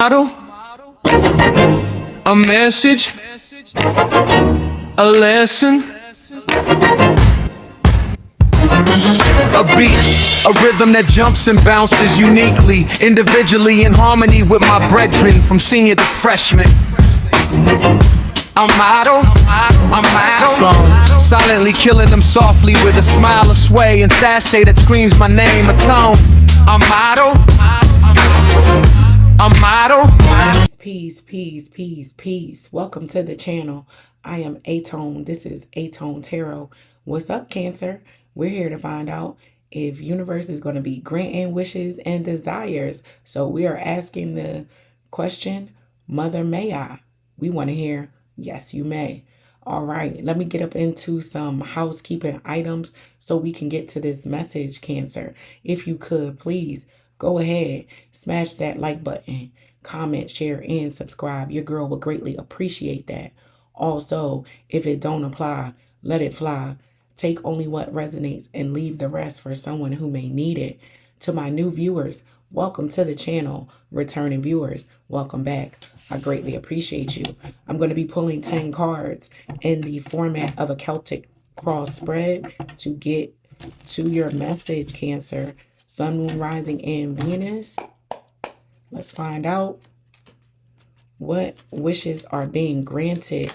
Model, a message, a lesson, a beat, a rhythm that jumps and bounces uniquely, individually in harmony with my brethren from senior to freshman. I'm model, silently killing them softly with a smile, a sway, and sachet that screams my name, aTone. I'm model. Peace. Welcome to the channel. I am aTone. This is aTone Tarot. What's up, Cancer? We're here to find out if universe is going to be granting wishes and desires. So we are asking the question, Mother, may I? We want to hear, yes, you may. All right, let me get up into some housekeeping items so we can get to this message, Cancer. If you could, please go ahead, smash that like button, comment, share, and subscribe. Your girl would greatly appreciate that. Also, if it don't apply, let it fly. Take only what resonates and leave the rest for someone who may need it. To my new viewers, welcome to the channel. Returning viewers, welcome back. I greatly appreciate you. I'm going to be pulling 10 cards in the format of a Celtic cross spread to get to your message, Cancer. Sun, Moon, Rising, and Venus. Let's find out what wishes are being granted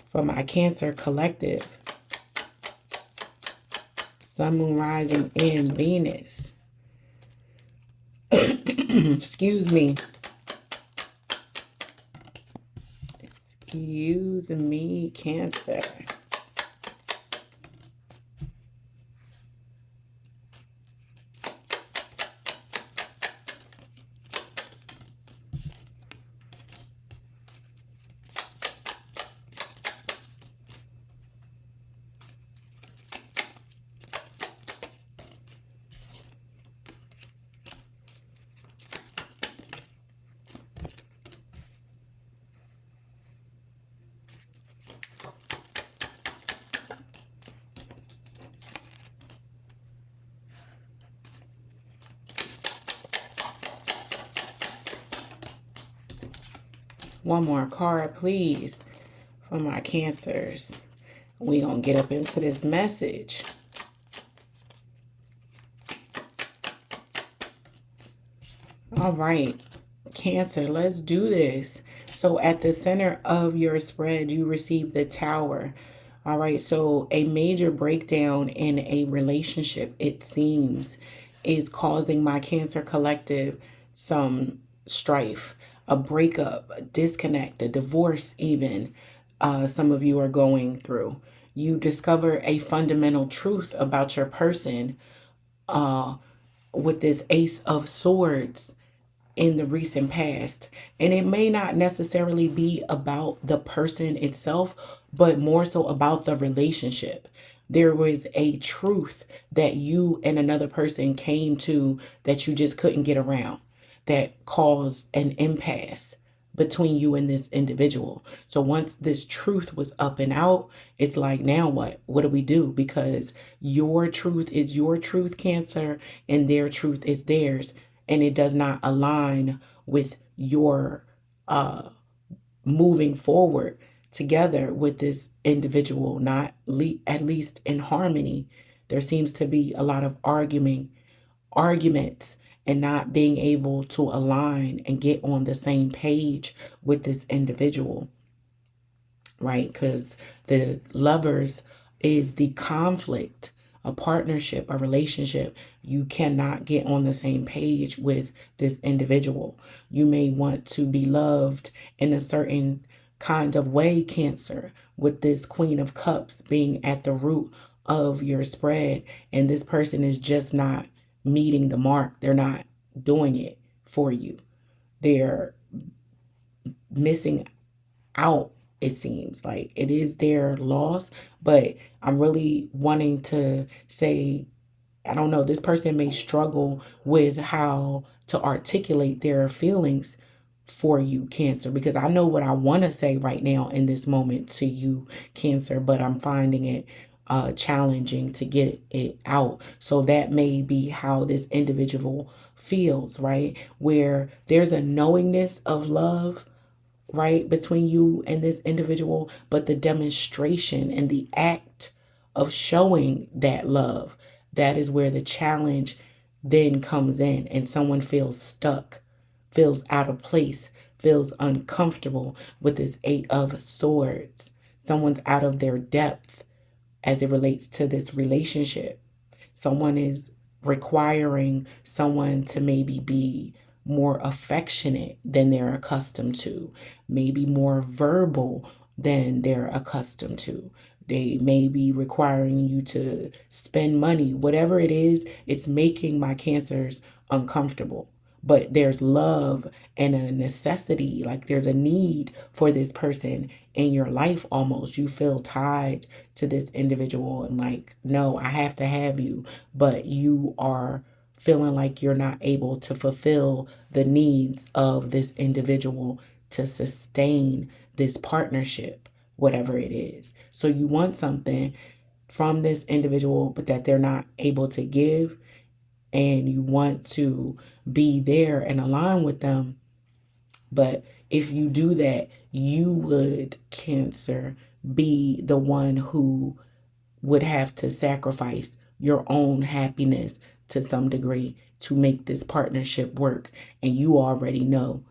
for my Cancer collective. Sun, Moon, Rising, and Venus. Excuse me. Excuse me, Cancer. One more card, please, for my Cancers. We gonna get up into this message. All right, Cancer, let's do this. So at the center of your spread, you receive the Tower. All right, so a major breakdown in a relationship, it seems, is causing my Cancer collective some strife, a breakup, a disconnect, a divorce even. Some of you are going through. You discover a fundamental truth about your person with this Ace of Swords in the recent past. And it may not necessarily be about the person itself, but more so about the relationship. There was a truth that you and another person came to that you just couldn't get around, that caused an impasse between you and this individual. So once this truth was up and out, it's like, now what? What do we do? Because your truth is your truth, Cancer, and their truth is theirs. And it does not align with your moving forward together with this individual, not at least in harmony. There seems to be a lot of arguments, and not being able to align and get on the same page with this individual, right? Because the Lovers is the conflict, a partnership, a relationship. You cannot get on the same page with this individual. You may want to be loved in a certain kind of way, Cancer, with this Queen of Cups being at the root of your spread, and this person is just not meeting the mark. They're not doing it for you. They're missing out, it seems like. It is their loss, but I'm really wanting to say, I don't know, this person may struggle with how to articulate their feelings for you, Cancer, because I know what I want to say right now in this moment to you, Cancer, but I'm finding it challenging to get it out. So that may be how this individual feels, right? Where there's a knowingness of love, right, between you and this individual, but the demonstration and the act of showing that love, that is where the challenge then comes in, and someone feels stuck, feels out of place, feels uncomfortable with this Eight of Swords. Someone's out of their depth as it relates to this relationship. Someone is requiring someone to maybe be more affectionate than they're accustomed to, maybe more verbal than they're accustomed to. They may be requiring you to spend money. Whatever it is, it's making my Cancers uncomfortable. But there's love and a necessity, like there's a need for this person in your life almost. You feel tied to this individual and like, no, I have to have you. But you are feeling like you're not able to fulfill the needs of this individual to sustain this partnership, whatever it is. So you want something from this individual, but that they're not able to give, and you want to be there and align with them. But if you do that, you would, Cancer, be the one who would have to sacrifice your own happiness to some degree to make this partnership work. And you already know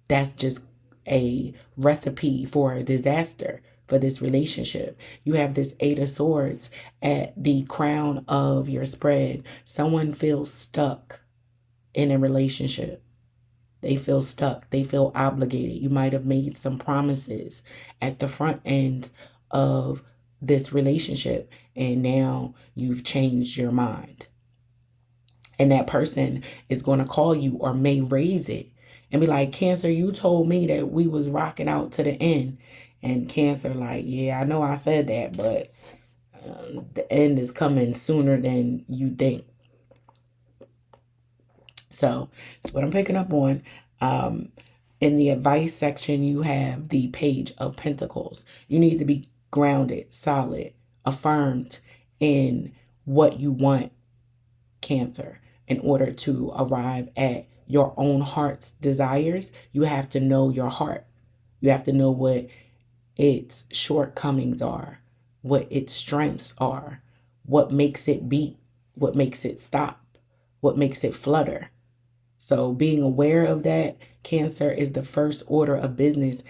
that's just a recipe for a disaster for this relationship. You have this Eight of Swords at the crown of your spread. Someone feels stuck in a relationship. They feel stuck. They feel obligated. You might have made some promises at the front end of this relationship, and now you've changed your mind. And that person is going to call you or may raise it and be like, Cancer, you told me that we was rocking out to the end. And Cancer like, yeah, I know I said that, but the end is coming sooner than you think. So that's what I'm picking up on. In the advice section, you have the Page of Pentacles. You need to be grounded, solid, affirmed in what you want, Cancer. In order to arrive at your own heart's desires, you have to know your heart. You have to know what its shortcomings are, what its strengths are, what makes it beat, what makes it stop, what makes it flutter. So being aware of that, Cancer, is the first order of business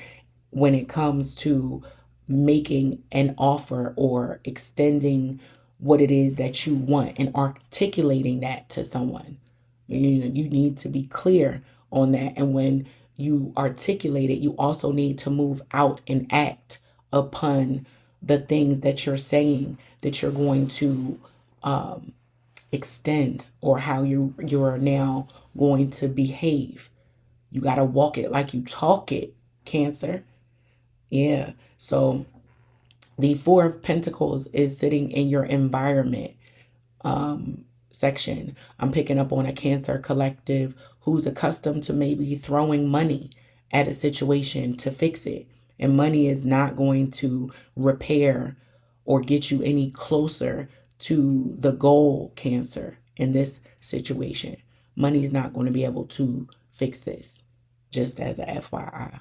when it comes to making an offer or extending what it is that you want and articulating that to someone. You need to be clear on that. And when you articulate it, you also need to move out and act upon the things that you're saying that you're going to extend, or how you're now going to behave. You got to walk it like you talk it, Cancer. Yeah. So the Four of Pentacles is sitting in your environment section. I'm picking up on a Cancer collective who's accustomed to maybe throwing money at a situation to fix it. And money is not going to repair or get you any closer to the goal, Cancer, in this situation. Money is not going to be able to fix this, just as a FYI.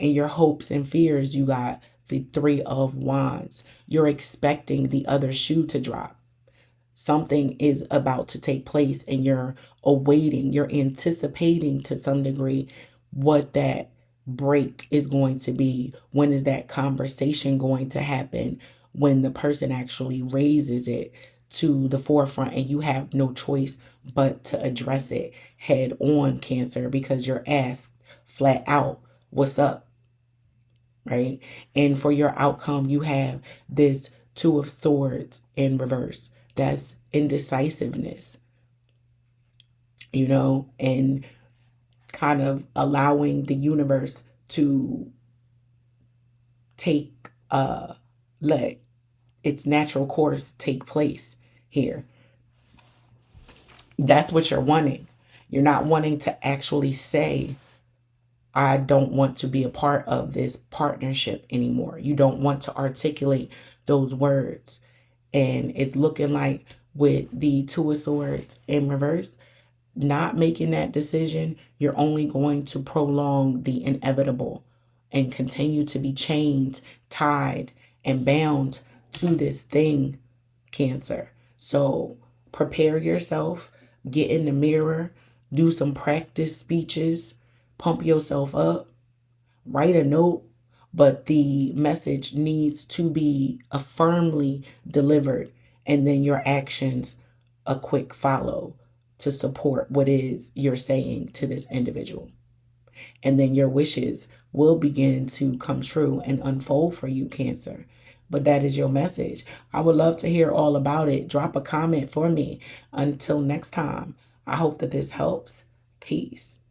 In your hopes and fears, you got the Three of Wands. You're expecting the other shoe to drop. Something is about to take place and you're awaiting, you're anticipating to some degree what that break is going to be. When is that conversation going to happen? When the person actually raises it to the forefront and you have no choice but to address it head on, Cancer, because you're asked flat out, what's up? Right? And for your outcome, you have this Two of Swords in reverse. That's indecisiveness, and kind of allowing the universe to let its natural course take place here. That's what you're wanting. You're not wanting to actually say, I don't want to be a part of this partnership anymore. You don't want to articulate those words. And it's looking like with the Two of Swords in reverse, not making that decision, you're only going to prolong the inevitable and continue to be chained, tied, and bound to this thing, Cancer. So prepare yourself, get in the mirror, do some practice speeches, pump yourself up, write a note, but the message needs to be firmly delivered, and then your actions a quick follow to support what is you're saying to this individual. And then your wishes will begin to come true and unfold for you, Cancer. But that is your message. I would love to hear all about it. Drop a comment for me. Until next time, I hope that this helps. Peace.